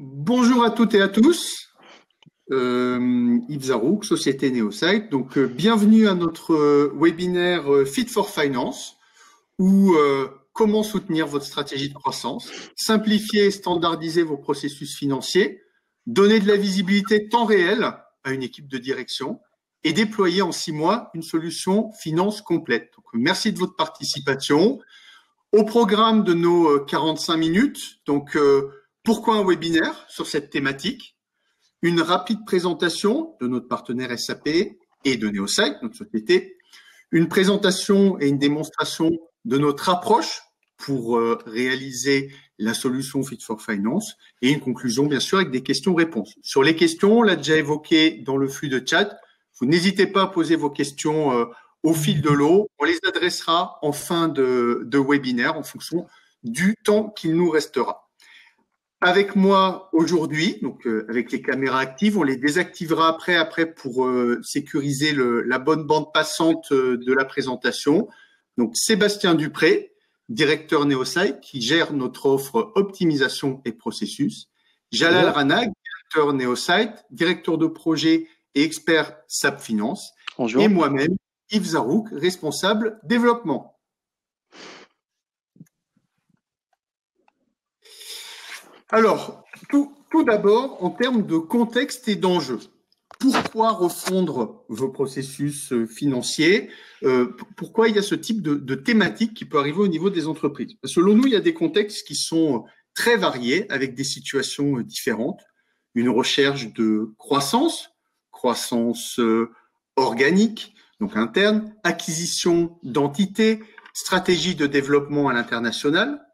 Bonjour à toutes et à tous, Yves Zarouk, Société Neosite. Donc, bienvenue à notre webinaire Fit for Finance, où comment soutenir votre stratégie de croissance, simplifier et standardiser vos processus financiers, donner de la visibilité temps réel à une équipe de direction et déployer en 6 mois une solution finance complète. Donc, merci de votre participation. Au programme de nos 45 minutes, donc pourquoi un webinaire sur cette thématique? Une rapide présentation de notre partenaire SAP et de Neosite, notre société. Une présentation et une démonstration de notre approche pour réaliser la solution Fit for Finance. Et une conclusion, bien sûr, avec des questions-réponses. Sur les questions, on l'a déjà évoqué dans le flux de chat. Vous n'hésitez pas à poser vos questions au fil de l'eau. On les adressera en fin de webinaire en fonction du temps qu'il nous restera. Avec moi aujourd'hui, donc avec les caméras actives, on les désactivera après pour sécuriser la bonne bande passante de la présentation. Donc Sébastien Dupré, directeur Neosite, qui gère notre offre optimisation et processus. Jalal Ranag, directeur Neosite, directeur de projet et expert SAP Finance. Bonjour. Et moi-même, Yves Zarouk, responsable développement. Alors, tout d'abord, en termes de contexte et d'enjeux, pourquoi refondre vos processus financiers? Pourquoi il y a ce type de thématique qui peut arriver au niveau des entreprises? Selon nous, il y a des contextes qui sont très variés, avec des situations différentes. Une recherche de croissance organique, donc interne, acquisition d'entités, stratégie de développement à l'international,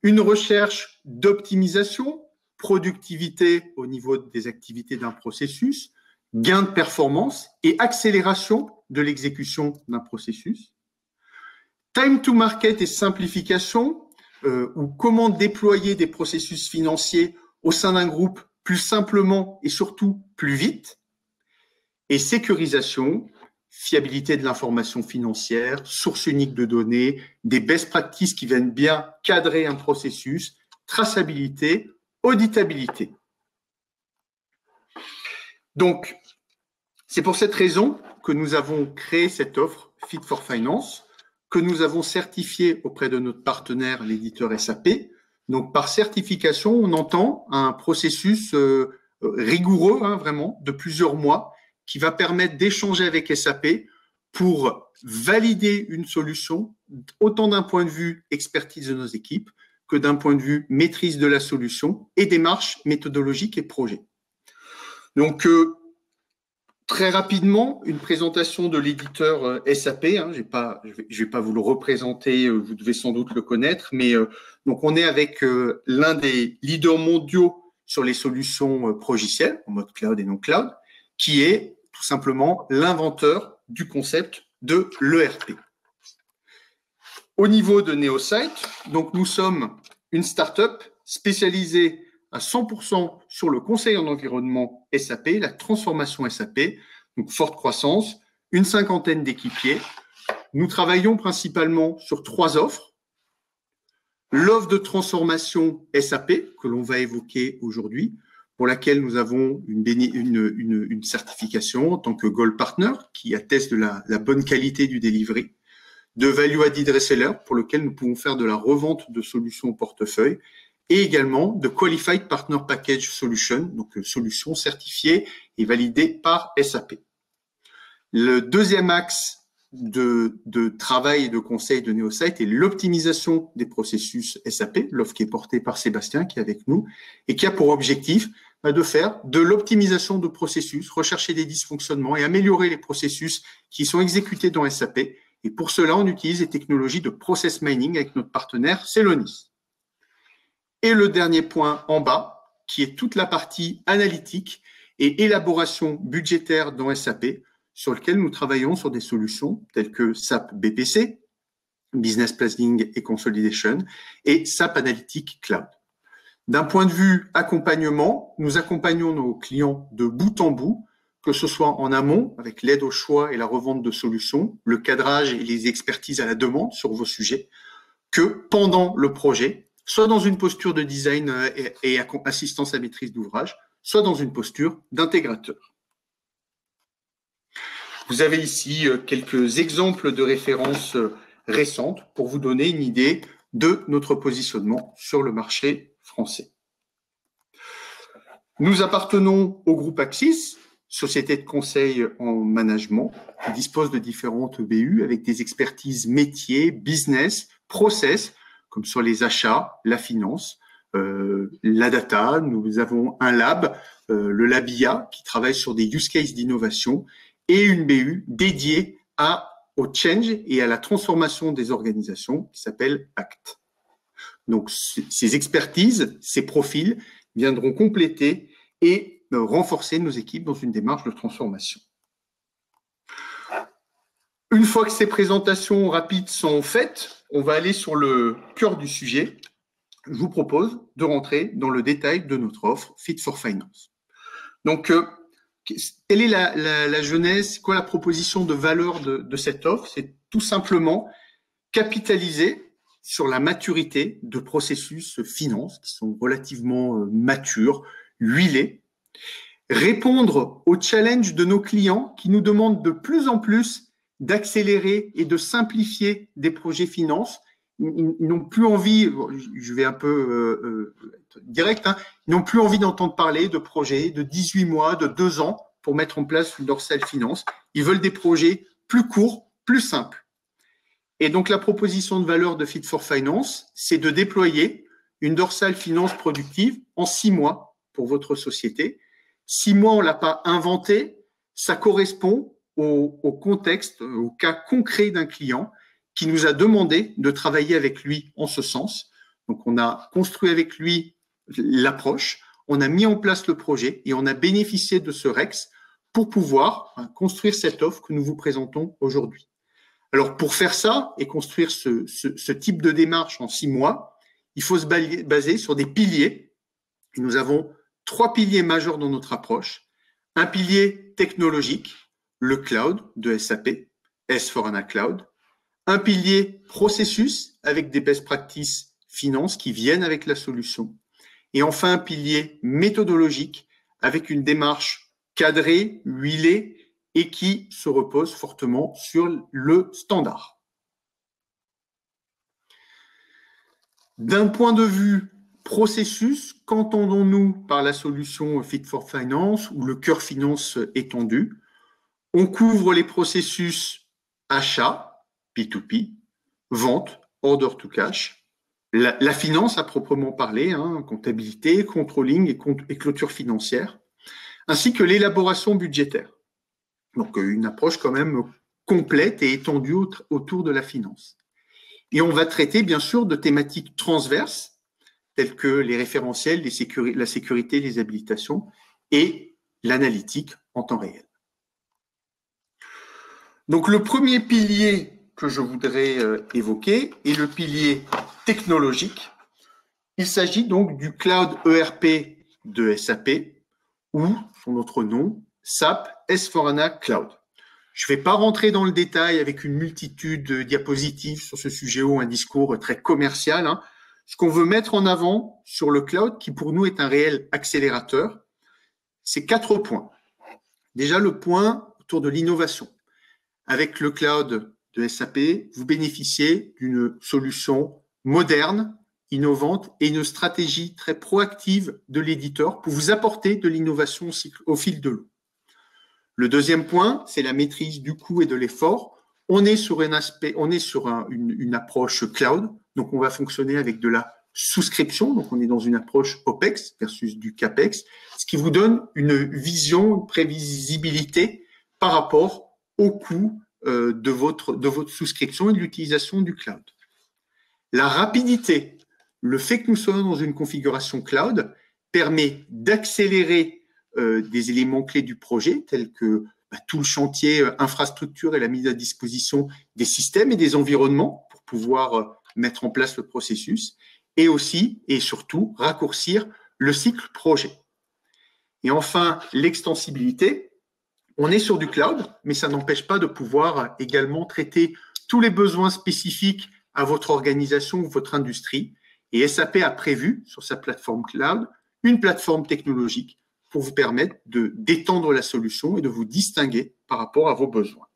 une recherche d'optimisation, productivité au niveau des activités d'un processus, gain de performance et accélération de l'exécution d'un processus. Time to market et simplification, ou comment déployer des processus financiers au sein d'un groupe plus simplement et surtout plus vite. Et sécurisation, fiabilité de l'information financière, source unique de données, des best practices qui viennent bien cadrer un processus, traçabilité, auditabilité. Donc, c'est pour cette raison que nous avons créé cette offre Fit for Finance, que nous avons certifiée auprès de notre partenaire, l'éditeur SAP. Donc, par certification, on entend un processus rigoureux, vraiment, de plusieurs mois, qui va permettre d'échanger avec SAP pour valider une solution, autant d'un point de vue expertise de nos équipes que d'un point de vue maîtrise de la solution et démarche méthodologique et projet. Donc, très rapidement, une présentation de l'éditeur SAP. Je vais pas vous le représenter, vous devez sans doute le connaître, mais donc on est avec l'un des leaders mondiaux sur les solutions progicielles, en mode cloud et non cloud, qui est tout simplement l'inventeur du concept de l'ERP. Au niveau de Neosite, donc nous sommes une start-up spécialisée à 100% sur le conseil en environnement SAP, la transformation SAP, donc forte croissance, une 50aine d'équipiers. Nous travaillons principalement sur 3 offres. L'offre de transformation SAP, que l'on va évoquer aujourd'hui, pour laquelle nous avons une certification en tant que Gold Partner qui atteste de la bonne qualité du delivery, de Value Added Reseller pour lequel nous pouvons faire de la revente de solutions au portefeuille et également de Qualified Partner Package Solution, donc solution certifiée et validée par SAP. Le deuxième axe de travail et de conseil de Neosite est l'optimisation des processus SAP, l'offre qui est portée par Sébastien qui est avec nous et qui a pour objectif de faire de l'optimisation de processus, rechercher des dysfonctionnements et améliorer les processus qui sont exécutés dans SAP. Et pour cela, on utilise les technologies de process mining avec notre partenaire Celonis. Et le dernier point en bas, qui est toute la partie analytique et élaboration budgétaire dans SAP, sur lequel nous travaillons sur des solutions telles que SAP BPC, Business Planning et Consolidation, et SAP Analytics Cloud. D'un point de vue accompagnement, nous accompagnons nos clients de bout en bout, que ce soit en amont, avec l'aide au choix et la revente de solutions, le cadrage et les expertises à la demande sur vos sujets, que pendant le projet, soit dans une posture de design et assistance à maîtrise d'ouvrage, soit dans une posture d'intégrateur. Vous avez ici quelques exemples de références récentes pour vous donner une idée de notre positionnement sur le marché français. Nous appartenons au groupe Axis, société de conseil en management, qui dispose de différentes BU avec des expertises métiers, business, process, comme sur les achats, la finance, la data. Nous avons un lab, le Labia, qui travaille sur des use cases d'innovation, et une BU dédiée au change et à la transformation des organisations qui s'appelle ACT. Donc, ces expertises, ces profils viendront compléter et renforcer nos équipes dans une démarche de transformation. Une fois que ces présentations rapides sont faites, on va aller sur le cœur du sujet. Je vous propose de rentrer dans le détail de notre offre Fit for Finance. Donc, quelle est la genèse, quoi la proposition de valeur de cette offre? C'est tout simplement capitaliser sur la maturité de processus finance qui sont relativement matures, huilés, répondre aux challenges de nos clients qui nous demandent de plus en plus d'accélérer et de simplifier des projets finance. Ils n'ont plus envie, je vais un peu direct, hein, ils n'ont plus envie d'entendre parler de projets de 18 mois, de 2 ans pour mettre en place une dorsale finance. Ils veulent des projets plus courts, plus simples. Et donc, la proposition de valeur de Fit for Finance, c'est de déployer une dorsale finance productive en 6 mois pour votre société. 6 mois, on ne l'a pas inventé, ça correspond au contexte, au cas concret d'un client qui nous a demandé de travailler avec lui en ce sens. Donc, on a construit avec lui l'approche, on a mis en place le projet et on a bénéficié de ce REX pour pouvoir construire cette offre que nous vous présentons aujourd'hui. Alors, pour faire ça et construire ce type de démarche en 6 mois, il faut se baser sur des piliers. Et nous avons 3 piliers majeurs dans notre approche. Un pilier technologique, le cloud de SAP, S/4HANA Cloud. Un pilier processus avec des best practices finance qui viennent avec la solution. Et enfin, un pilier méthodologique avec une démarche cadrée, huilée, et qui se repose fortement sur le standard. D'un point de vue processus, qu'entendons-nous par la solution Fit for Finance ou le cœur finance étendu? On couvre les processus achat, P2P, vente, order to cash, la finance à proprement parler, hein, comptabilité, controlling et clôture financière, ainsi que l'élaboration budgétaire. Donc, une approche quand même complète et étendue autour de la finance. Et on va traiter, bien sûr, de thématiques transverses, telles que les référentiels, la sécurité, les habilitations et l'analytique en temps réel. Donc, le premier pilier que je voudrais évoquer est le pilier technologique. Il s'agit donc du cloud ERP de SAP, ou son autre nom, SAP S/4HANA Cloud. Je ne vais pas rentrer dans le détail avec une multitude de diapositives sur ce sujet ou un discours très commercial. Hein. Ce qu'on veut mettre en avant sur le cloud, qui pour nous est un réel accélérateur, c'est 4 points. Déjà, le point autour de l'innovation. Avec le cloud de SAP, vous bénéficiez d'une solution moderne, innovante et une stratégie très proactive de l'éditeur pour vous apporter de l'innovation au fil de l'eau. Le deuxième point, c'est la maîtrise du coût et de l'effort. On est sur une approche cloud, donc on va fonctionner avec de la souscription, donc on est dans une approche OPEX versus du CAPEX, ce qui vous donne une vision, une prévisibilité par rapport au coût de votre souscription et de l'utilisation du cloud. La rapidité, le fait que nous soyons dans une configuration cloud permet d'accélérer des éléments clés du projet, tels que tout le chantier infrastructure et la mise à disposition des systèmes et des environnements pour pouvoir mettre en place le processus, et aussi et surtout raccourcir le cycle projet. Et enfin, l'extensibilité. On est sur du cloud, mais ça n'empêche pas de pouvoir également traiter tous les besoins spécifiques à votre organisation ou votre industrie. Et SAP a prévu sur sa plateforme cloud une plateforme technologique pour vous permettre d'étendre la solution et de vous distinguer par rapport à vos besoins.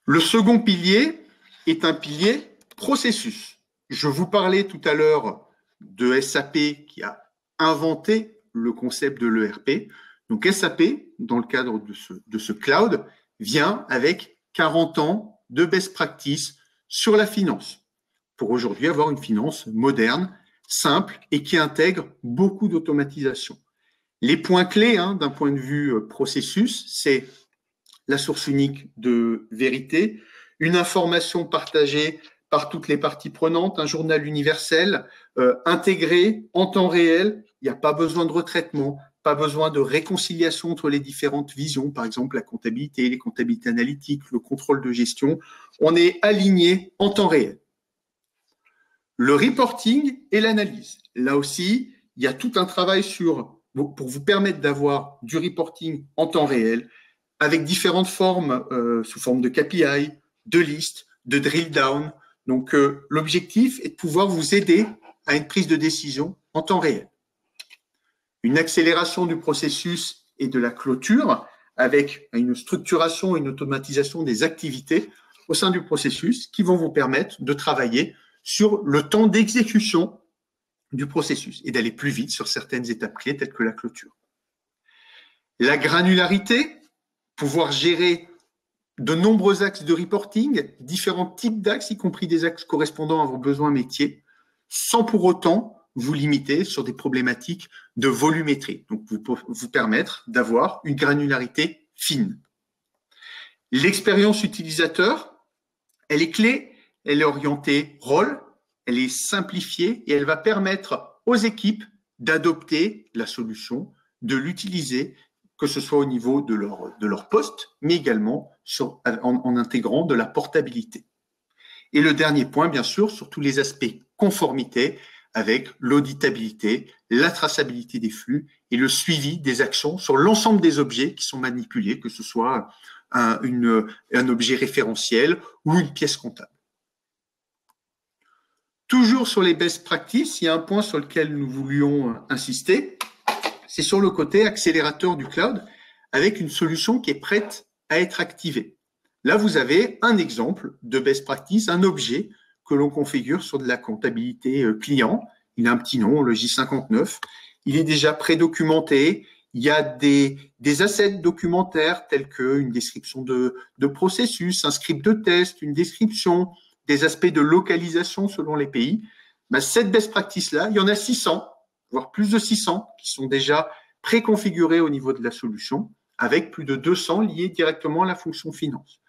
Le second pilier est un pilier processus. Je vous parlais tout à l'heure de SAP qui a inventé le concept de l'ERP. Donc SAP, dans le cadre de ce cloud, vient avec 40 ans de best practice sur la finance pour aujourd'hui avoir une finance moderne, simple et qui intègre beaucoup d'automatisation. Les points clés d'un point de vue processus, c'est la source unique de vérité, une information partagée par toutes les parties prenantes, un journal universel intégré en temps réel. Il n'y a pas besoin de retraitement, pas besoin de réconciliation entre les différentes visions, par exemple la comptabilité, les comptabilités analytiques, le contrôle de gestion. On est aligné en temps réel. Le reporting et l'analyse. Là aussi, il y a tout un travail pour vous permettre d'avoir du reporting en temps réel, avec différentes formes, sous forme de KPI, de listes, de drill down. Donc, l'objectif est de pouvoir vous aider à une prise de décision en temps réel. Une accélération du processus et de la clôture avec une structuration et une automatisation des activités au sein du processus qui vont vous permettre de travailler sur le temps d'exécution du processus et d'aller plus vite sur certaines étapes clés telles que la clôture. La granularité, pouvoir gérer de nombreux axes de reporting, différents types d'axes, y compris des axes correspondant à vos besoins métiers, sans pour autant vous limiter sur des problématiques de volumétrie. Donc, vous permettre d'avoir une granularité fine. L'expérience utilisateur, elle est clé, elle est orientée rôle, elle est simplifiée et elle va permettre aux équipes d'adopter la solution, de l'utiliser, que ce soit au niveau de leur poste, mais également en intégrant de la portabilité. Et le dernier point, bien sûr, sur tous les aspects conformité, avec l'auditabilité, la traçabilité des flux et le suivi des actions sur l'ensemble des objets qui sont manipulés, que ce soit un objet référentiel ou une pièce comptable. Toujours sur les best practices, il y a un point sur lequel nous voulions insister, c'est sur le côté accélérateur du cloud avec une solution qui est prête à être activée. Là, vous avez un exemple de best practice, un objet que l'on configure sur de la comptabilité client. Il a un petit nom, le J59. Il est déjà prédocumenté. Il y a des assets documentaires tels qu'une description de processus, un script de test, une description, des aspects de localisation selon les pays. Cette best practice-là, il y en a 600, voire plus de 600 qui sont déjà préconfigurés au niveau de la solution, avec plus de 200 liés directement à la fonction finance.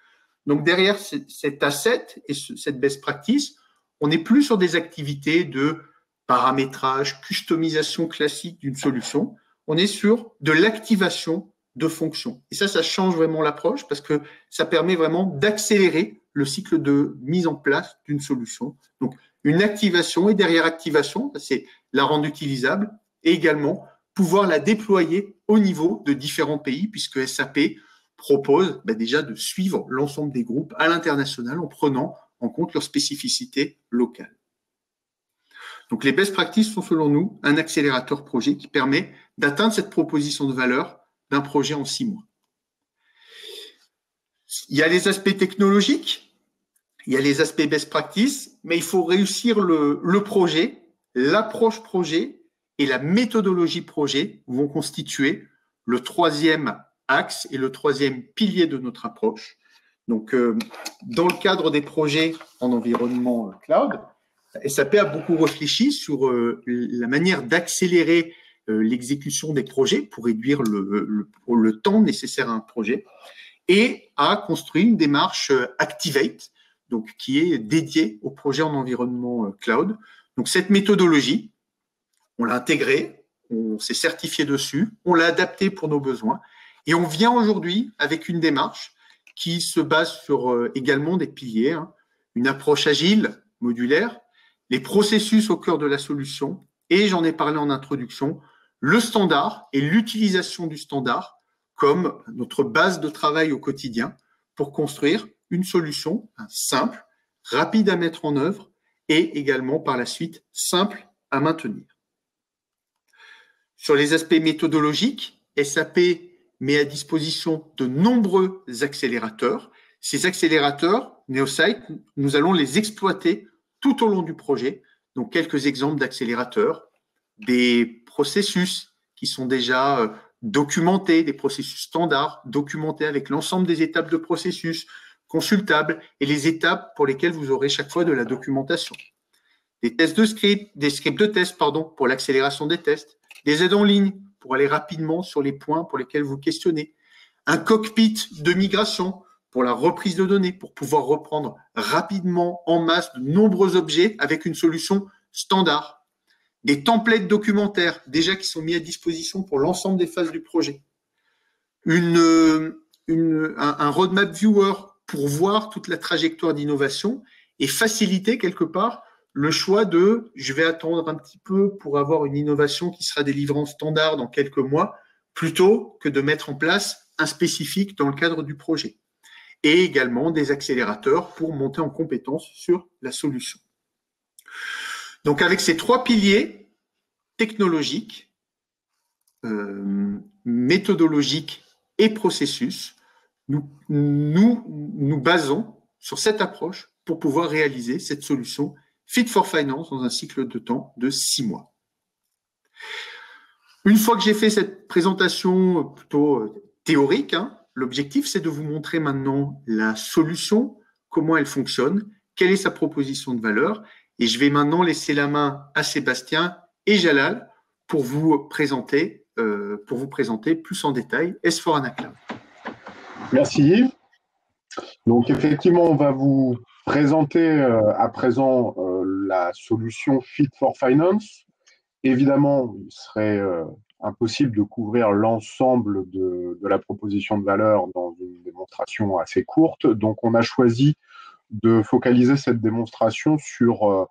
Donc, derrière cet asset et cette best practice, on n'est plus sur des activités de paramétrage, customisation classique d'une solution. On est sur de l'activation de fonctions. Et ça change vraiment l'approche parce que ça permet vraiment d'accélérer le cycle de mise en place d'une solution. Donc, une activation et derrière activation, c'est la rendre utilisable et également pouvoir la déployer au niveau de différents pays puisque SAP propose déjà de suivre l'ensemble des groupes à l'international en prenant en compte leurs spécificités locales. Donc, les best practices sont selon nous un accélérateur projet qui permet d'atteindre cette proposition de valeur d'un projet en 6 mois. Il y a les aspects technologiques, il y a les aspects best practice, mais il faut réussir le projet, l'approche projet et la méthodologie projet vont constituer le troisième axe et le troisième pilier de notre approche. Donc, dans le cadre des projets en environnement cloud, SAP a beaucoup réfléchi sur la manière d'accélérer l'exécution des projets pour réduire le temps nécessaire à un projet et a construit une démarche Activate, donc qui est dédiée au projet en environnement cloud. Donc, cette méthodologie, on l'a intégrée, on s'est certifié dessus, on l'a adaptée pour nos besoins et on vient aujourd'hui avec une démarche qui se base sur également des piliers, une approche agile, modulaire, les processus au cœur de la solution et, j'en ai parlé en introduction, le standard et l'utilisation du standard comme notre base de travail au quotidien pour construire une solution simple, rapide à mettre en œuvre et également par la suite simple à maintenir. Sur les aspects méthodologiques, SAP met à disposition de nombreux accélérateurs. Ces accélérateurs, Neosite, nous allons les exploiter tout au long du projet. Donc, quelques exemples d'accélérateurs, des processus qui sont déjà documentés, des processus standards, documentés avec l'ensemble des étapes de processus, consultables, et les étapes pour lesquelles vous aurez chaque fois de la documentation. Des tests de script, des scripts de tests, pour l'accélération des tests, des aides en ligne pour aller rapidement sur les points pour lesquels vous questionnez, un cockpit de migration pour la reprise de données, pour pouvoir reprendre rapidement en masse de nombreux objets avec une solution standard, des templates documentaires déjà qui sont mis à disposition pour l'ensemble des phases du projet, un roadmap viewer pour voir toute la trajectoire d'innovation et faciliter quelque part le choix de je vais attendre un petit peu pour avoir une innovation qui sera délivrée en standard dans quelques mois, plutôt que de mettre en place un spécifique dans le cadre du projet. Et également des accélérateurs pour monter en compétence sur la solution. Donc avec ces trois piliers technologiques, méthodologiques et processus, nous basons sur cette approche pour pouvoir réaliser cette solution Fit for Finance dans un cycle de temps de 6 mois. Une fois que j'ai fait cette présentation plutôt théorique, l'objectif c'est de vous montrer maintenant la solution, comment elle fonctionne, quelle est sa proposition de valeur, et je vais maintenant laisser la main à Sébastien et Jalal pour vous présenter plus en détail S4HANA Cloud. Merci Yves. Donc effectivement, on va vous présenter à présent la solution Fit for Finance. Évidemment, il serait impossible de couvrir l'ensemble de la proposition de valeur dans une démonstration assez courte. Donc on a choisi de focaliser cette démonstration sur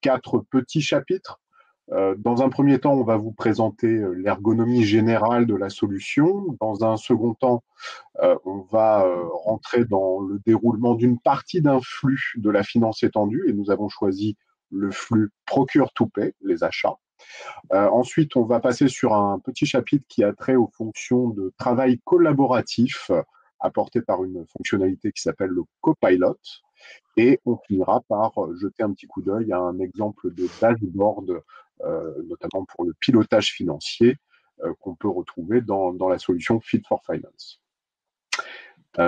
4 petits chapitres. Dans un premier temps, on va vous présenter l'ergonomie générale de la solution. Dans un second temps, on va rentrer dans le déroulement d'une partie d'un flux de la finance étendue et nous avons choisi le flux Procure to Pay, les achats. Ensuite, on va passer sur un petit chapitre qui a trait aux fonctions de travail collaboratif apportées par une fonctionnalité qui s'appelle le Copilot. Et on finira par jeter un petit coup d'œil à un exemple de dashboard, notamment pour le pilotage financier, qu'on peut retrouver dans la solution Fit for Finance.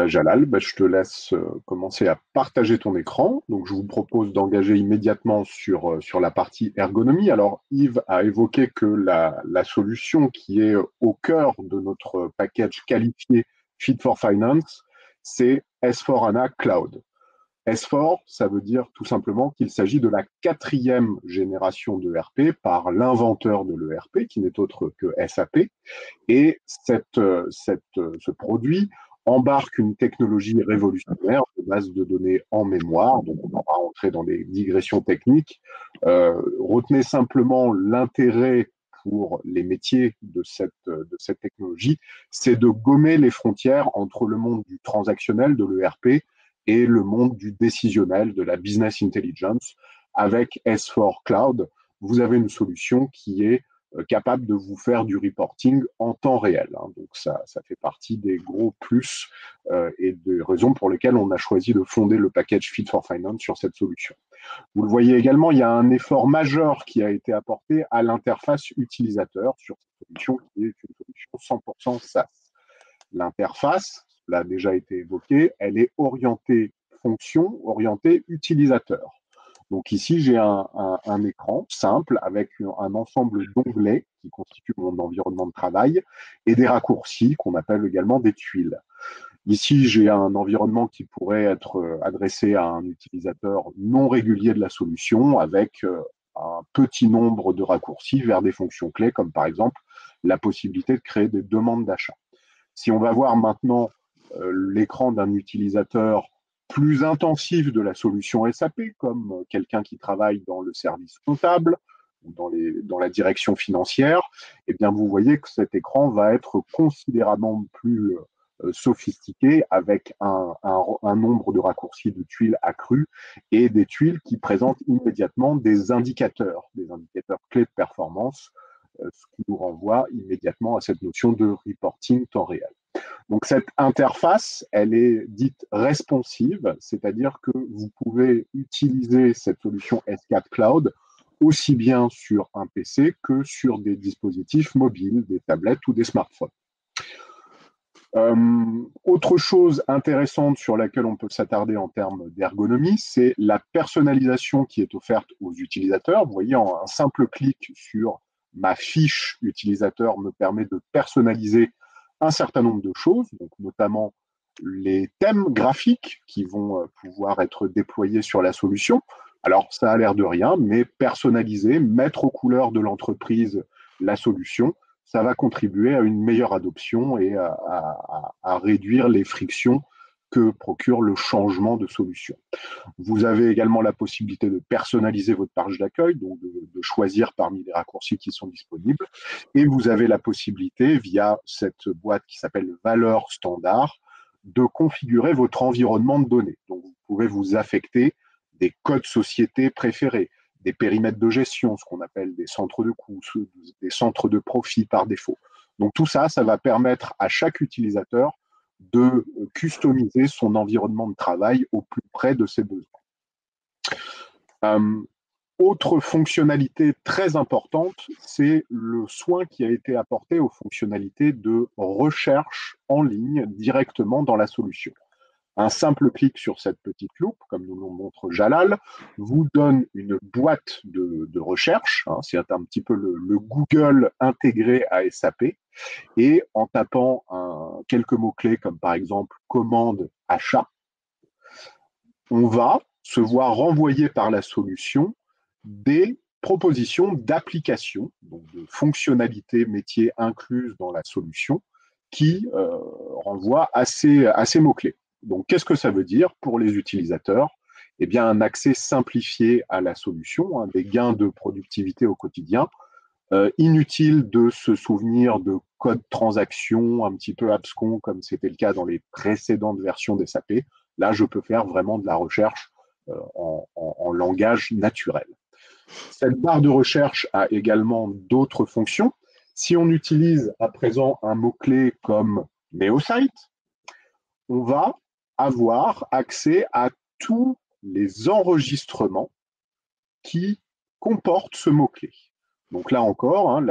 Jalal, je te laisse commencer à partager ton écran. Donc, je vous propose d'engager immédiatement sur la partie ergonomie. Alors, Yves a évoqué que la solution qui est au cœur de notre package qualifié Fit for Finance, c'est S4HANA Cloud. S4, ça veut dire tout simplement qu'il s'agit de la 4e génération de ERP par l'inventeur de l'ERP, qui n'est autre que SAP. Et ce produit embarque une technologie révolutionnaire de base de données en mémoire. Donc, on va rentrer dans des digressions techniques. Retenez simplement l'intérêt pour les métiers de cette technologie, c'est de gommer les frontières entre le monde du transactionnel, de l'ERP, et le monde du décisionnel, de la business intelligence. Avec S4 Cloud, vous avez une solution qui est capable de vous faire du reporting en temps réel. Donc ça fait partie des gros plus et des raisons pour lesquelles on a choisi de fonder le package Fit for Finance sur cette solution. Vous le voyez également, il y a un effort majeur qui a été apporté à l'interface utilisateur sur cette solution qui est une solution 100% SaaS. L'interface, l'a déjà été évoqué, elle est orientée fonction, orientée utilisateur. Donc ici, j'ai un écran simple avec un ensemble d'onglets qui constituent mon environnement de travail et des raccourcis qu'on appelle également des tuiles. Ici, j'ai un environnement qui pourrait être adressé à un utilisateur non régulier de la solution avec un petit nombre de raccourcis vers des fonctions clés comme par exemple la possibilité de créer des demandes d'achat. Si on va voir maintenant l'écran d'un utilisateur plus intensif de la solution SAP, comme quelqu'un qui travaille dans le service comptable ou dans la direction financière, eh bien vous voyez que cet écran va être considérablement plus sophistiquée avec un nombre de raccourcis de tuiles accru et des tuiles qui présentent immédiatement des indicateurs clés de performance, ce qui nous renvoie immédiatement à cette notion de reporting temps réel. Donc cette interface, elle est dite responsive, c'est-à-dire que vous pouvez utiliser cette solution S4 Cloud aussi bien sur un PC que sur des dispositifs mobiles, des tablettes ou des smartphones. Autre chose intéressante sur laquelle on peut s'attarder en termes d'ergonomie, c'est la personnalisation qui est offerte aux utilisateurs. Vous voyez, un simple clic sur ma fiche utilisateur me permet de personnaliser un certain nombre de choses, donc notamment les thèmes graphiques qui vont pouvoir être déployés sur la solution. Alors, ça a l'air de rien, mais personnaliser, mettre aux couleurs de l'entreprise la solution, ça va contribuer à une meilleure adoption et à réduire les frictions que procure le changement de solution. Vous avez également la possibilité de personnaliser votre page d'accueil, donc de choisir parmi les raccourcis qui sont disponibles. Et vous avez la possibilité, via cette boîte qui s'appelle Valeurs standard, de configurer votre environnement de données. Donc, vous pouvez vous affecter des codes sociétés préférés, des périmètres de gestion, ce qu'on appelle des centres de coûts, des centres de profit par défaut. Donc tout ça, ça va permettre à chaque utilisateur de customiser son environnement de travail au plus près de ses besoins. Autre fonctionnalité très importante, c'est le soin qui a été apporté aux fonctionnalités de recherche en ligne directement dans la solution. Un simple clic sur cette petite loupe, comme nous le montre Jalal, vous donne une boîte de recherche. Hein, c'est un petit peu le Google intégré à SAP. Et en tapant quelques mots-clés, comme par exemple commande achat, on va se voir renvoyer par la solution des propositions d'applications, donc de fonctionnalités métiers incluses dans la solution, qui renvoient à ces mots-clés. Donc, qu'est-ce que ça veut dire pour les utilisateurs? Eh bien, un accès simplifié à la solution, hein, des gains de productivité au quotidien. Inutile de se souvenir de codes transactions un petit peu abscons, comme c'était le cas dans les précédentes versions des SAP. Là, je peux faire vraiment de la recherche en langage naturel. Cette barre de recherche a également d'autres fonctions. Si on utilise à présent un mot-clé comme Neosite, on va avoir accès à tous les enregistrements qui comportent ce mot-clé. Donc là encore, hein,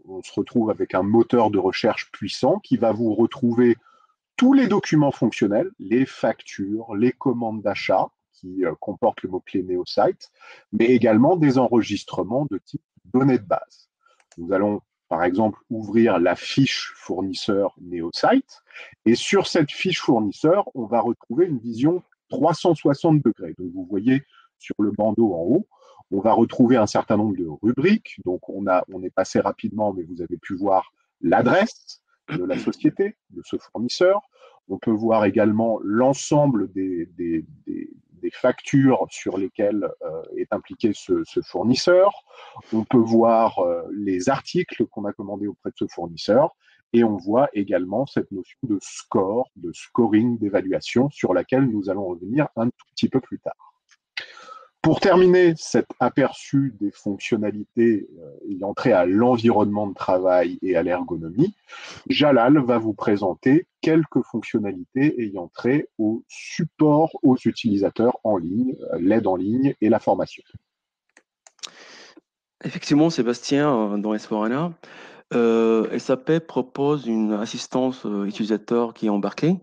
on se retrouve avec un moteur de recherche puissant qui va vous retrouver tous les documents fonctionnels, les factures, les commandes d'achat qui comportent le mot-clé Neosite, mais également des enregistrements de type données de base. Nous allons par exemple ouvrir la fiche fournisseur Neosite et sur cette fiche fournisseur, on va retrouver une vision 360 degrés. Donc vous voyez sur le bandeau en haut, on va retrouver un certain nombre de rubriques. Donc on est passé rapidement, mais vous avez pu voir l'adresse de la société, de ce fournisseur. On peut voir également l'ensemble des factures sur lesquelles est impliqué ce fournisseur. On peut voir les articles qu'on a commandés auprès de ce fournisseur. Et on voit également cette notion de score, de scoring, d'évaluation, sur laquelle nous allons revenir un tout petit peu plus tard. Pour terminer cet aperçu des fonctionnalités ayant trait à l'environnement de travail et à l'ergonomie, Jalal va vous présenter quelques fonctionnalités ayant trait au support aux utilisateurs en ligne, l'aide en ligne et la formation. Effectivement, Sébastien, dans S4HANA, SAP propose une assistance utilisateur qui est embarquée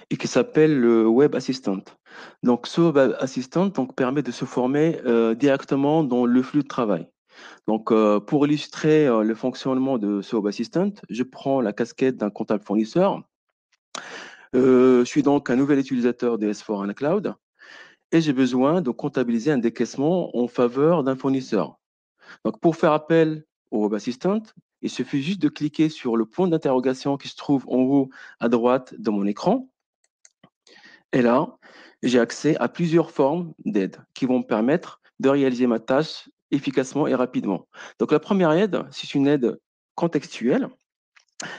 et qui s'appelle le Web Assistant. Donc, ce Web Assistant donc, permet de se former directement dans le flux de travail. Donc, pour illustrer le fonctionnement de ce Web Assistant, je prends la casquette d'un comptable fournisseur. Je suis donc un nouvel utilisateur de S4HANA Cloud et j'ai besoin de comptabiliser un décaissement en faveur d'un fournisseur. Donc, pour faire appel au Web Assistant, il suffit juste de cliquer sur le point d'interrogation qui se trouve en haut à droite de mon écran. Et là, j'ai accès à plusieurs formes d'aide qui vont me permettre de réaliser ma tâche efficacement et rapidement. Donc, la première aide, c'est une aide contextuelle.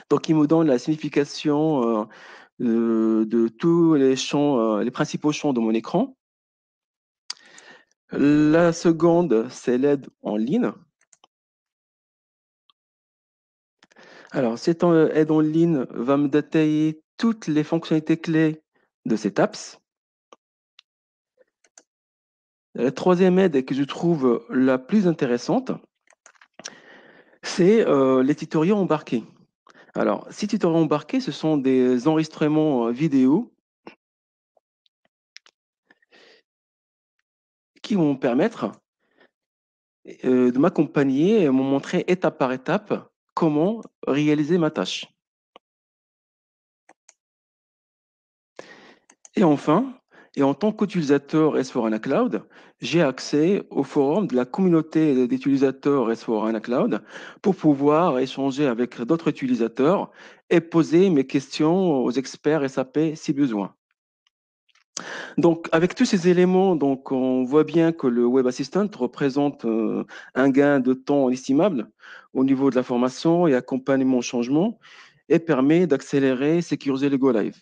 Donc, il me donne la signification de tous les champs, les principaux champs de mon écran. La seconde, c'est l'aide en ligne. Alors, cette aide en ligne va me détailler toutes les fonctionnalités clés de cette apps. La troisième aide et que je trouve la plus intéressante, c'est les tutoriels embarqués. Alors, ces tutoriels embarqués, ce sont des enregistrements vidéo qui vont me permettre de m'accompagner et me montrer étape par étape comment réaliser ma tâche. Et enfin, et en tant qu'utilisateur S4HANA Cloud, j'ai accès au forum de la communauté d'utilisateurs S4HANA Cloud pour pouvoir échanger avec d'autres utilisateurs et poser mes questions aux experts SAP si besoin. Donc, avec tous ces éléments, donc, on voit bien que le Web Assistant représente un gain de temps estimable au niveau de la formation et accompagnement au changement et permet d'accélérer et sécuriser le Go Live.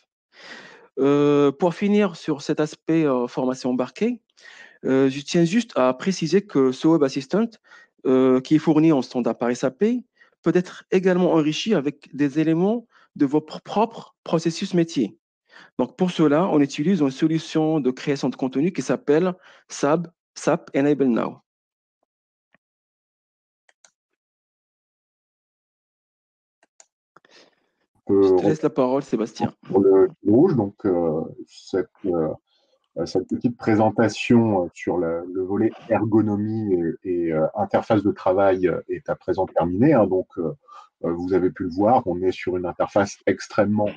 Pour finir sur cet aspect formation embarquée, je tiens juste à préciser que ce Web Assistant, qui est fourni en standard par SAP, peut être également enrichi avec des éléments de votre propre processus métier. Donc, pour cela, on utilise une solution de création de contenu qui s'appelle SAP Enable Now. Je te laisse la parole, Sébastien. Pour le fil rouge, donc cette petite présentation sur le volet ergonomie et interface de travail est à présent terminée. Hein. Donc, vous avez pu le voir, on est sur une interface extrêmement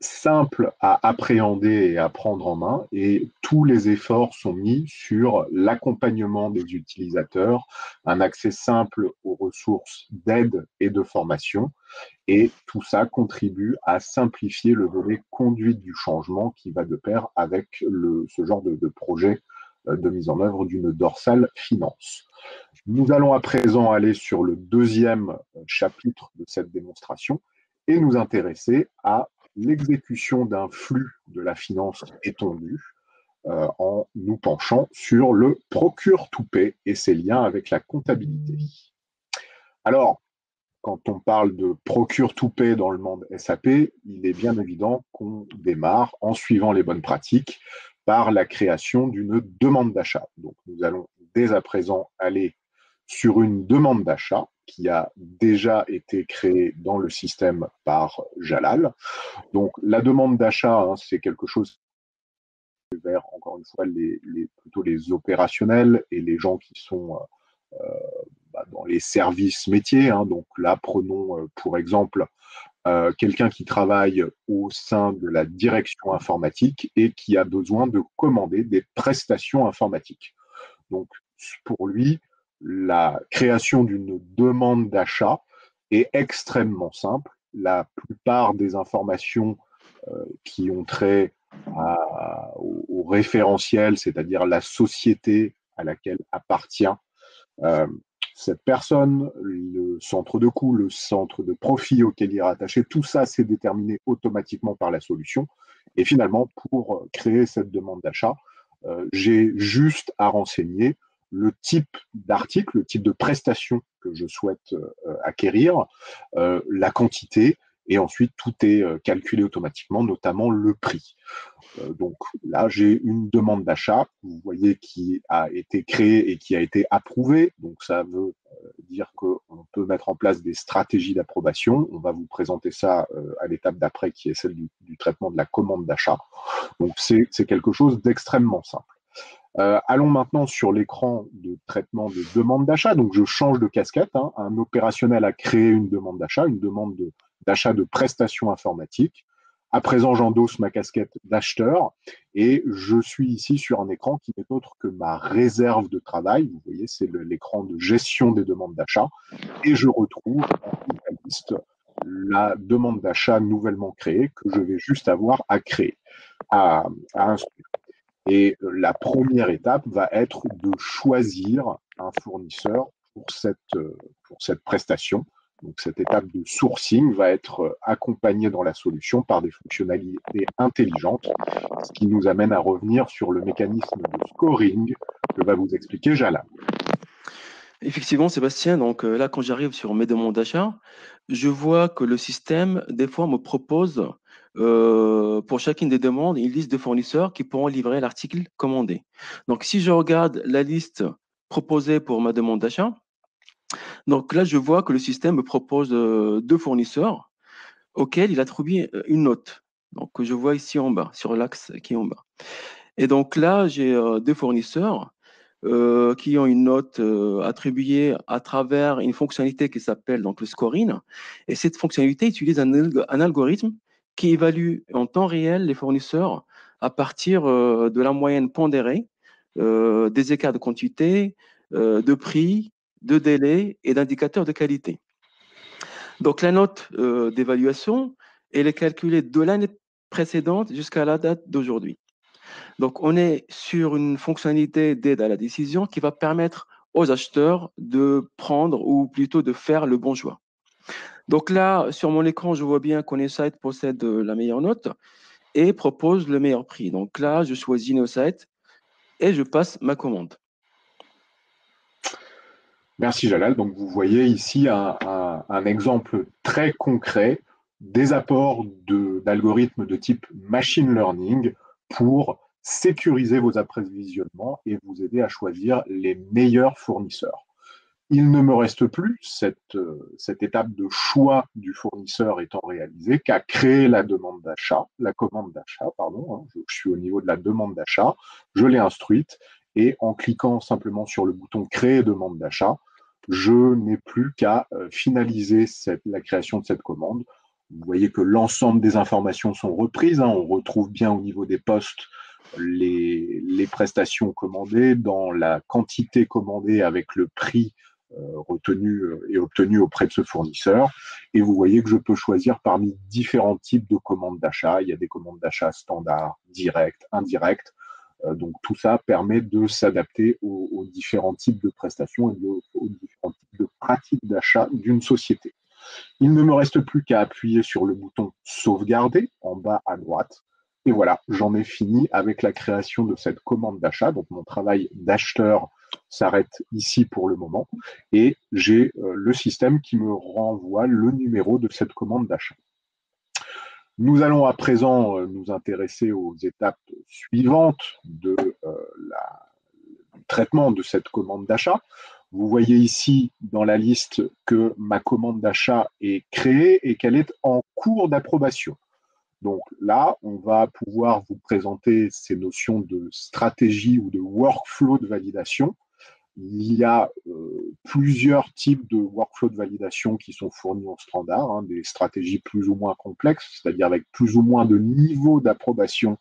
simple à appréhender et à prendre en main, et tous les efforts sont mis sur l'accompagnement des utilisateurs, un accès simple aux ressources d'aide et de formation, et tout ça contribue à simplifier le volet conduite du changement qui va de pair avec ce genre de projet de mise en œuvre d'une dorsale finance. Nous allons à présent aller sur le deuxième chapitre de cette démonstration et nous intéresser à l'exécution d'un flux de la finance étendue en nous penchant sur le procure-to-pay et ses liens avec la comptabilité. Alors, quand on parle de procure-to-pay dans le monde SAP, il est bien évident qu'on démarre en suivant les bonnes pratiques par la création d'une demande d'achat. Donc, nous allons dès à présent aller sur une demande d'achat qui a déjà été créée dans le système par Jalal. Donc, la demande d'achat, hein, c'est quelque chose vers, encore une fois, plutôt les opérationnels et les gens qui sont dans les services métiers. Hein. Donc là, prenons pour exemple quelqu'un qui travaille au sein de la direction informatique et qui a besoin de commander des prestations informatiques. Donc, pour lui, la création d'une demande d'achat est extrêmement simple. La plupart des informations qui ont trait au référentiel, c'est-à-dire la société à laquelle appartient cette personne, le centre de coût, le centre de profit auquel il est rattaché, tout ça, c'est déterminé automatiquement par la solution. Et finalement, pour créer cette demande d'achat, j'ai juste à renseigner le type d'article, le type de prestation que je souhaite acquérir, la quantité, et ensuite tout est calculé automatiquement, notamment le prix. Donc là, j'ai une demande d'achat, vous voyez, qui a été créée et qui a été approuvée. Donc ça veut dire qu'on peut mettre en place des stratégies d'approbation. On va vous présenter ça à l'étape d'après, qui est celle du traitement de la commande d'achat. Donc c'est quelque chose d'extrêmement simple. Allons maintenant sur l'écran de traitement de demande d'achat. Donc je change de casquette. Hein. Un opérationnel a créé une demande d'achat, une demande d'achat de prestations informatiques. À présent, j'endosse ma casquette d'acheteur et je suis ici sur un écran qui n'est autre que ma réserve de travail. Vous voyez, c'est l'écran de gestion des demandes d'achat. Et je retrouve en la liste la demande d'achat nouvellement créée que je vais juste avoir à créer, à instruire. Et la première étape va être de choisir un fournisseur pour cette prestation. Donc, cette étape de sourcing va être accompagnée dans la solution par des fonctionnalités intelligentes, ce qui nous amène à revenir sur le mécanisme de scoring que va vous expliquer Jalal. Effectivement, Sébastien, donc là, quand j'arrive sur mes demandes d'achat, je vois que le système, des fois, me propose pour chacune des demandes une liste de fournisseurs qui pourront livrer l'article commandé. Donc, si je regarde la liste proposée pour ma demande d'achat, donc là, je vois que le système me propose deux fournisseurs auxquels il attribue une note. Donc, je vois ici en bas, sur l'axe qui est en bas. Et donc là, j'ai deux fournisseurs qui ont une note attribuée à travers une fonctionnalité qui s'appelle donc le scoring. Et cette fonctionnalité utilise un algorithme qui évalue en temps réel les fournisseurs à partir de la moyenne pondérée des écarts de quantité, de prix, de délai et d'indicateurs de qualité. Donc la note d'évaluation, elle est calculée de l'année précédente jusqu'à la date d'aujourd'hui. Donc, on est sur une fonctionnalité d'aide à la décision qui va permettre aux acheteurs de prendre ou plutôt de faire le bon choix. Donc là, sur mon écran, je vois bien qu'OnSite possède la meilleure note et propose le meilleur prix. Donc là, je choisis NoSite et je passe ma commande. Merci Jalal. Donc vous voyez ici un exemple très concret des apports d'algorithmes de type machine learning pour sécuriser vos approvisionnements et vous aider à choisir les meilleurs fournisseurs. Il ne me reste plus cette étape de choix du fournisseur étant réalisée qu'à créer la demande d'achat, la commande d'achat, pardon. Je suis au niveau de la demande d'achat, je l'ai instruite et en cliquant simplement sur le bouton créer demande d'achat, je n'ai plus qu'à finaliser la création de cette commande. Vous voyez que l'ensemble des informations sont reprises. On retrouve bien au niveau des postes les prestations commandées, dans la quantité commandée avec le prix retenu et obtenu auprès de ce fournisseur. Et vous voyez que je peux choisir parmi différents types de commandes d'achat. Il y a des commandes d'achat standard, directes, indirectes. Donc tout ça permet de s'adapter aux différents types de prestations et aux différents types de pratiques d'achat d'une société. Il ne me reste plus qu'à appuyer sur le bouton sauvegarder en bas à droite. Et voilà, j'en ai fini avec la création de cette commande d'achat. Donc mon travail d'acheteur s'arrête ici pour le moment. Et j'ai le système qui me renvoie le numéro de cette commande d'achat. Nous allons à présent nous intéresser aux étapes suivantes du traitement de cette commande d'achat. Vous voyez ici dans la liste que ma commande d'achat est créée et qu'elle est en cours d'approbation. Donc là, on va pouvoir vous présenter ces notions de stratégie ou de workflow de validation. Il y a plusieurs types de workflow de validation qui sont fournis en standard, des stratégies plus ou moins complexes, c'est-à-dire avec plus ou moins de niveaux d'approbation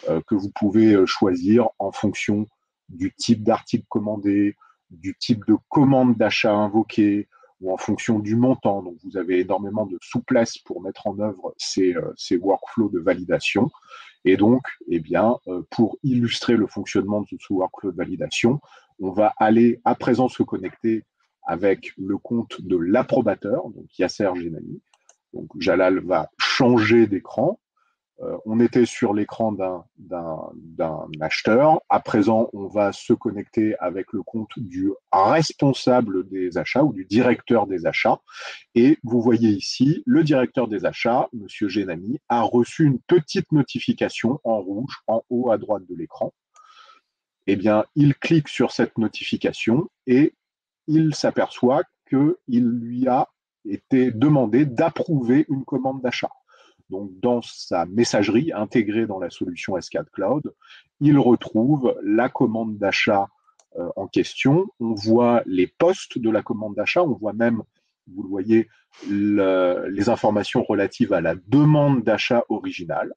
que vous pouvez choisir en fonction du type d'article commandé, du type de commande d'achat invoquée ou en fonction du montant. Donc, vous avez énormément de souplesse pour mettre en œuvre ces workflows de validation. Et donc, pour illustrer le fonctionnement de ce workflow de validation, on va aller à présent se connecter avec le compte de l'approbateur, donc Yasser Genani. Donc, Jalal va changer d'écran. On était sur l'écran d'un acheteur. À présent, on va se connecter avec le compte du responsable des achats ou du directeur des achats. Et vous voyez ici, le directeur des achats, M. Genani, a reçu une petite notification en rouge en haut à droite de l'écran. Eh bien, il clique sur cette notification et il s'aperçoit qu'il lui a été demandé d'approuver une commande d'achat. Donc, dans sa messagerie intégrée dans la solution S4 Cloud, il retrouve la commande d'achat en question. On voit les postes de la commande d'achat, on voit même, vous le voyez, les informations relatives à la demande d'achat originale.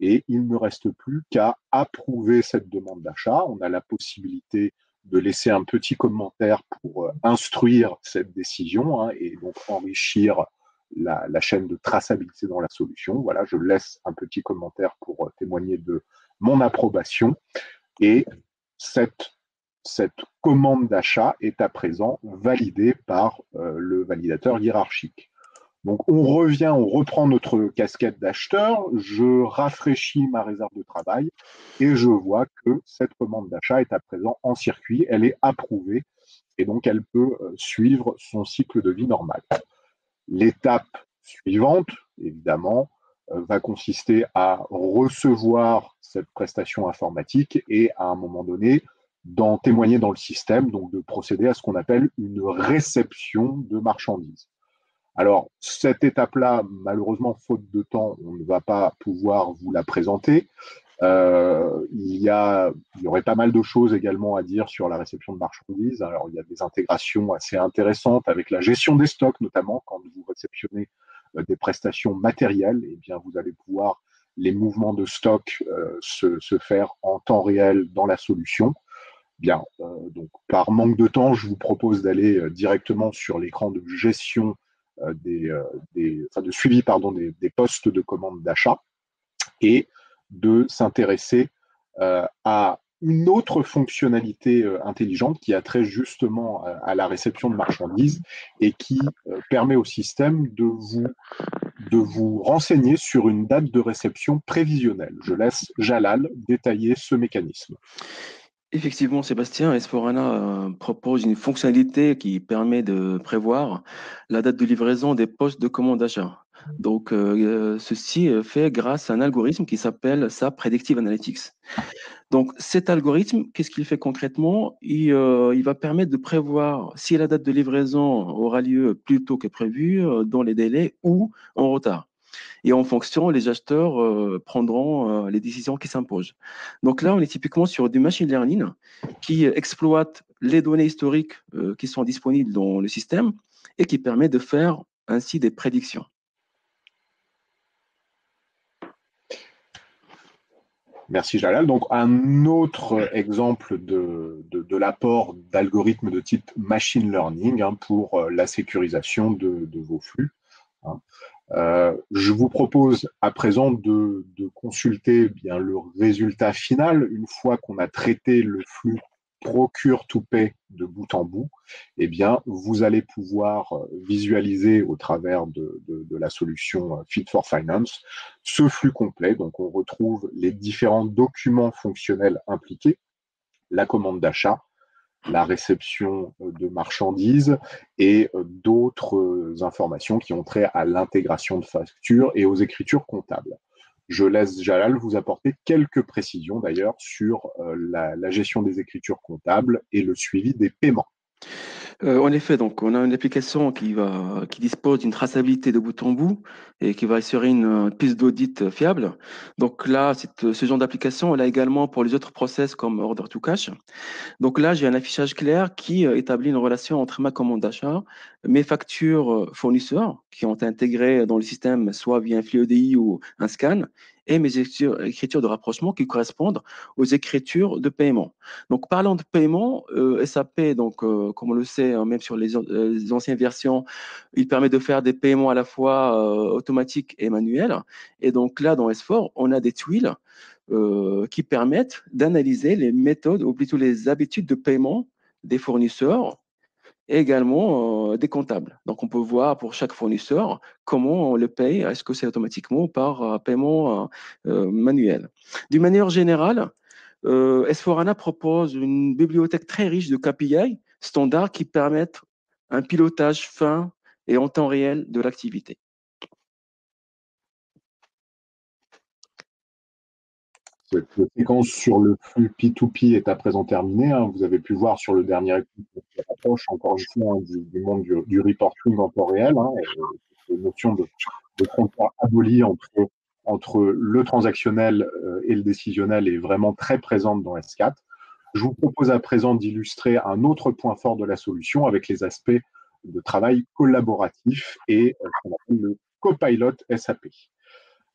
Et il ne reste plus qu'à approuver cette demande d'achat. On a la possibilité de laisser un petit commentaire pour instruire cette décision et donc enrichir la chaîne de traçabilité dans la solution. Voilà, je laisse un petit commentaire pour témoigner de mon approbation. Et cette cette commande d'achat est à présent validée par le validateur hiérarchique. Donc, on reprend notre casquette d'acheteur, je rafraîchis ma réserve de travail et je vois que cette commande d'achat est à présent en circuit, elle est approuvée et donc elle peut suivre son cycle de vie normal. L'étape suivante, évidemment, va consister à recevoir cette prestation informatique et à un moment donné, d'en témoigner dans le système, donc de procéder à ce qu'on appelle une réception de marchandises. Alors, cette étape-là, malheureusement, faute de temps, on ne va pas pouvoir vous la présenter. Il y aurait pas mal de choses également à dire sur la réception de marchandises. Alors, il y a des intégrations assez intéressantes avec la gestion des stocks, notamment quand vous réceptionnez des prestations matérielles, eh bien, vous allez pouvoir les mouvements de stock se faire en temps réel dans la solution. Bien, donc par manque de temps, je vous propose d'aller directement sur l'écran de gestion de suivi des postes de commande d'achat et de s'intéresser à une autre fonctionnalité intelligente qui a trait justement à la réception de marchandises et qui permet au système de vous renseigner sur une date de réception prévisionnelle. Je laisse Jalal détailler ce mécanisme. Effectivement, Sébastien, S4HANA propose une fonctionnalité qui permet de prévoir la date de livraison des postes de commande d'achat. Donc, ceci est fait grâce à un algorithme qui s'appelle SAP Predictive Analytics. Donc, cet algorithme, qu'est-ce qu'il fait concrètement? Il va permettre de prévoir si la date de livraison aura lieu plus tôt que prévu, dans les délais ou en retard. Et en fonction, les acheteurs prendront les décisions qui s'imposent. Donc là, on est typiquement sur du machine learning qui exploite les données historiques qui sont disponibles dans le système et qui permet de faire ainsi des prédictions. Merci Jalal. Donc un autre exemple de l'apport d'algorithmes de type machine learning pour la sécurisation de vos flux. Je vous propose à présent de consulter bien le résultat final une fois qu'on a traité le flux procure to pay de bout en bout. Eh bien, vous allez pouvoir visualiser au travers de la solution Fit for Finance ce flux complet. Donc, on retrouve les différents documents fonctionnels impliqués, la commande d'achat, la réception de marchandises et d'autres informations qui ont trait à l'intégration de factures et aux écritures comptables. Je laisse Jalal vous apporter quelques précisions d'ailleurs sur la gestion des écritures comptables et le suivi des paiements. En effet, donc on a une application qui dispose d'une traçabilité de bout en bout et qui va assurer une piste d'audit fiable. Donc là, ce genre d'application, elle a également pour les autres process comme Order to Cash. Donc là, j'ai un affichage clair qui établit une relation entre ma commande d'achat, mes factures fournisseurs qui ont été intégrées dans le système, soit via un flux EDI ou un scan, et mes écritures de rapprochement qui correspondent aux écritures de paiement. Donc, parlant de paiement, SAP, donc, comme on le sait, hein, même sur les anciennes versions, il permet de faire des paiements à la fois automatiques et manuels. Et donc là, dans S4, on a des tuiles qui permettent d'analyser les méthodes ou plutôt les habitudes de paiement des fournisseurs et également des comptables. Donc, on peut voir pour chaque fournisseur comment on le paye. Est-ce que c'est automatiquement ou par paiement manuel? D'une manière générale, S4HANA propose une bibliothèque très riche de KPI standards qui permettent un pilotage fin et en temps réel de l'activité. Cette séquence sur le flux P2P est à présent terminée. Vous avez pu voir sur le dernier épisode qui rapproche encore une fois du monde du reporting en temps réel. Cette notion de compteur aboli entre le transactionnel et le décisionnel est vraiment très présente dans S4. Je vous propose à présent d'illustrer un autre point fort de la solution avec les aspects de travail collaboratif et ce qu'on appelle le copilot SAP.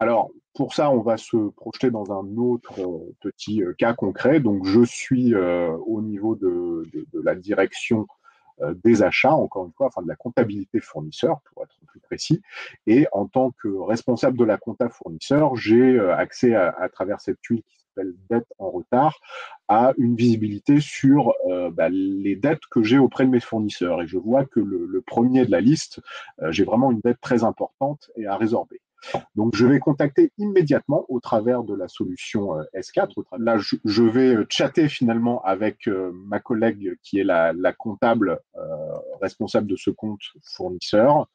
Alors, pour ça, on va se projeter dans un autre petit cas concret. Donc, je suis au niveau de la direction des achats, encore une fois, enfin de la comptabilité fournisseur, pour être plus précis. Et en tant que responsable de la compta fournisseur, j'ai accès à travers cette tuile qui s'appelle dette en retard à une visibilité sur les dettes que j'ai auprès de mes fournisseurs. Et je vois que le premier de la liste, j'ai vraiment une dette très importante et à résorber. Donc, je vais contacter immédiatement au travers de la solution S4. Là, je vais chatter finalement avec ma collègue qui est la comptable responsable de ce compte fournisseur.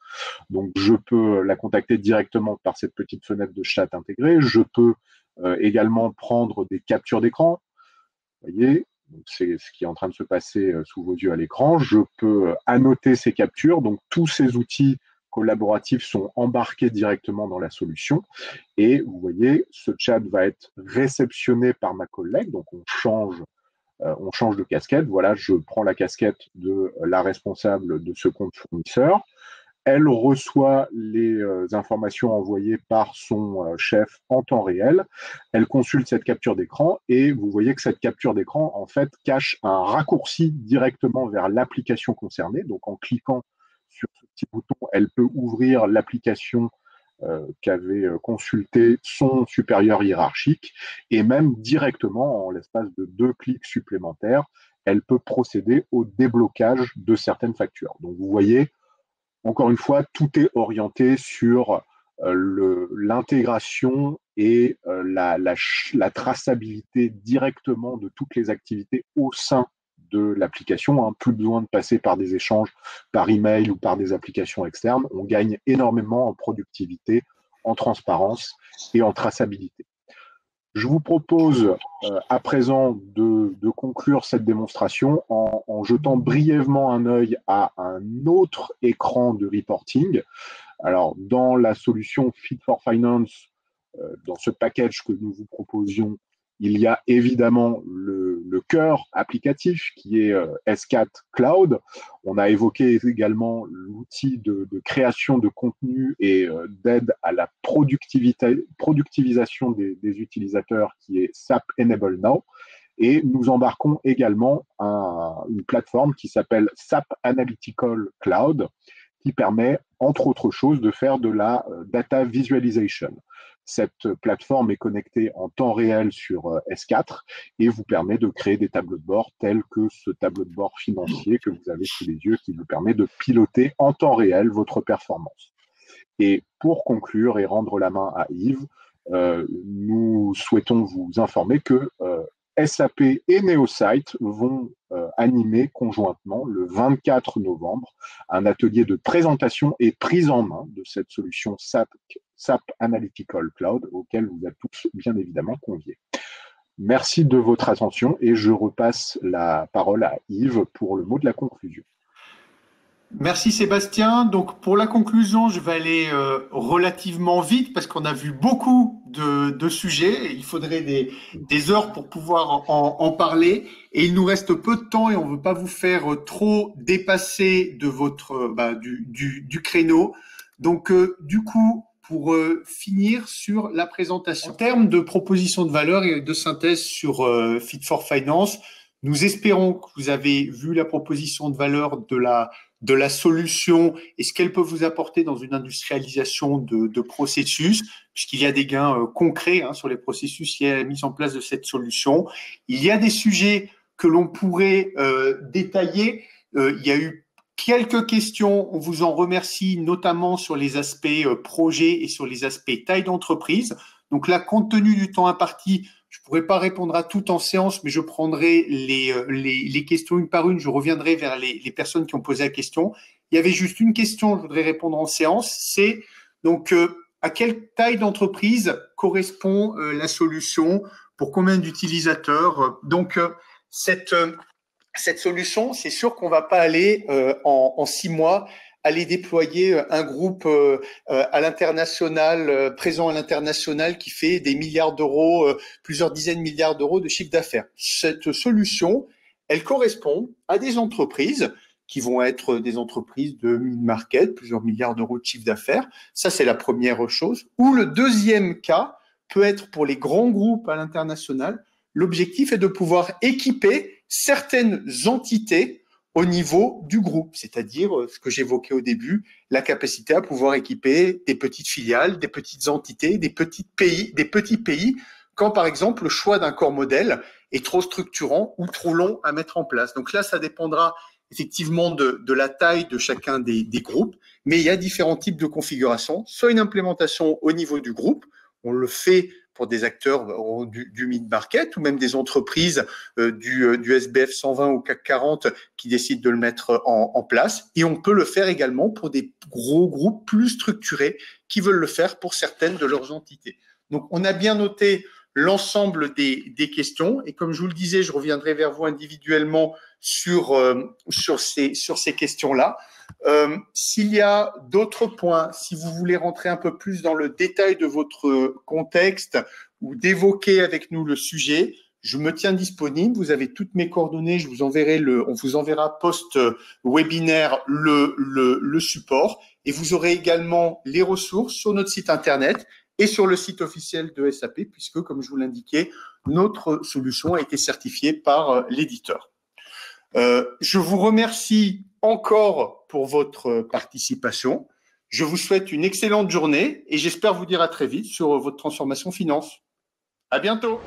Donc, je peux la contacter directement par cette petite fenêtre de chat intégrée. Je peux également prendre des captures d'écran. Vous voyez, c'est ce qui est en train de se passer sous vos yeux à l'écran. Je peux annoter ces captures. Donc, tous ces outils collaboratifs sont embarqués directement dans la solution. Et vous voyez, ce chat va être réceptionné par ma collègue. Donc, on change de casquette. Voilà, je prends la casquette de la responsable de ce compte fournisseur. Elle reçoit les informations envoyées par son chef en temps réel. Elle consulte cette capture d'écran et vous voyez que cette capture d'écran, en fait, cache un raccourci directement vers l'application concernée. Donc, en cliquant sur ce petit bouton, elle peut ouvrir l'application qu'avait consulté son supérieur hiérarchique et même directement, en l'espace de 2 clics supplémentaires, elle peut procéder au déblocage de certaines factures. Donc, vous voyez, encore une fois, tout est orienté sur l'intégration et la traçabilité directement de toutes les activités au sein de l'application. Plus besoin de passer par des échanges par email ou par des applications externes. On gagne énormément en productivité, en transparence et en traçabilité. Je vous propose à présent de conclure cette démonstration en jetant brièvement un œil à un autre écran de reporting. Alors, dans la solution Fit for Finance, dans ce package que nous vous proposions, il y a évidemment le cœur applicatif qui est S4 Cloud. On a évoqué également l'outil de création de contenu et d'aide à la productivisation des utilisateurs qui est SAP Enable Now. Et nous embarquons également une plateforme qui s'appelle SAP Analytical Cloud qui permet, entre autres choses, de faire de la data visualization. Cette plateforme est connectée en temps réel sur S4 et vous permet de créer des tableaux de bord tels que ce tableau de bord financier que vous avez sous les yeux qui vous permet de piloter en temps réel votre performance. Et pour conclure et rendre la main à Yves, nous souhaitons vous informer que SAP et Neosite vont animer conjointement le 24 novembre un atelier de présentation et prise en main de cette solution SAP Analytical Cloud auquel vous êtes tous bien évidemment conviés. Merci de votre attention et je repasse la parole à Yves pour le mot de la conclusion. Merci Sébastien. Donc pour la conclusion, je vais aller relativement vite parce qu'on a vu beaucoup de sujets. Il faudrait des heures pour pouvoir en parler. Et il nous reste peu de temps et on ne veut pas vous faire trop dépasser de votre du créneau. Donc du coup, pour finir sur la présentation. En termes de proposition de valeur et de synthèse sur Fit for Finance, nous espérons que vous avez vu la proposition de valeur de la solution et ce qu'elle peut vous apporter dans une industrialisation de processus, puisqu'il y a des gains concrets sur les processus liés à la mise en place de cette solution. Il y a des sujets que l'on pourrait détailler. Il y a eu quelques questions, on vous en remercie, notamment sur les aspects projet et sur les aspects taille d'entreprise. Donc là, compte tenu du temps imparti, je ne pourrai pas répondre à tout en séance, mais je prendrai les questions une par une. Je reviendrai vers les personnes qui ont posé la question. Il y avait juste une question, je voudrais répondre en séance. C'est donc à quelle taille d'entreprise correspond la solution, pour combien d'utilisateurs. Donc cette solution, c'est sûr qu'on ne va pas aller en 6 mois aller déployer un groupe à l'international, présent à l'international, qui fait des milliards d'euros, plusieurs dizaines de milliards d'euros de chiffre d'affaires. Cette solution, elle correspond à des entreprises qui vont être des entreprises de mid-market, plusieurs milliards d'euros de chiffre d'affaires. Ça, c'est la première chose. Ou le deuxième cas peut être pour les grands groupes à l'international. L'objectif est de pouvoir équiper certaines entités au niveau du groupe, c'est-à-dire ce que j'évoquais au début, la capacité à pouvoir équiper des petites filiales, des petites entités, des petits pays, quand par exemple le choix d'un corps modèle est trop structurant ou trop long à mettre en place. Donc là, ça dépendra effectivement de la taille de chacun des groupes, mais il y a différents types de configurations, soit une implémentation au niveau du groupe, on le fait pour des acteurs du mid-market ou même des entreprises du SBF 120 ou CAC 40 qui décident de le mettre en place. Et on peut le faire également pour des gros groupes plus structurés qui veulent le faire pour certaines de leurs entités. Donc, on a bien noté l'ensemble des questions. Et comme je vous le disais, je reviendrai vers vous individuellement sur ces questions-là. S'il y a d'autres points, si vous voulez rentrer un peu plus dans le détail de votre contexte ou d'évoquer avec nous le sujet, je me tiens disponible. Vous avez toutes mes coordonnées. On vous enverra post-webinaire le support. Et vous aurez également les ressources sur notre site Internet et sur le site officiel de SAP, puisque, comme je vous l'indiquais, notre solution a été certifiée par l'éditeur. Je vous remercie encore pour votre participation. Je vous souhaite une excellente journée et j'espère vous dire à très vite sur votre transformation finance. À bientôt.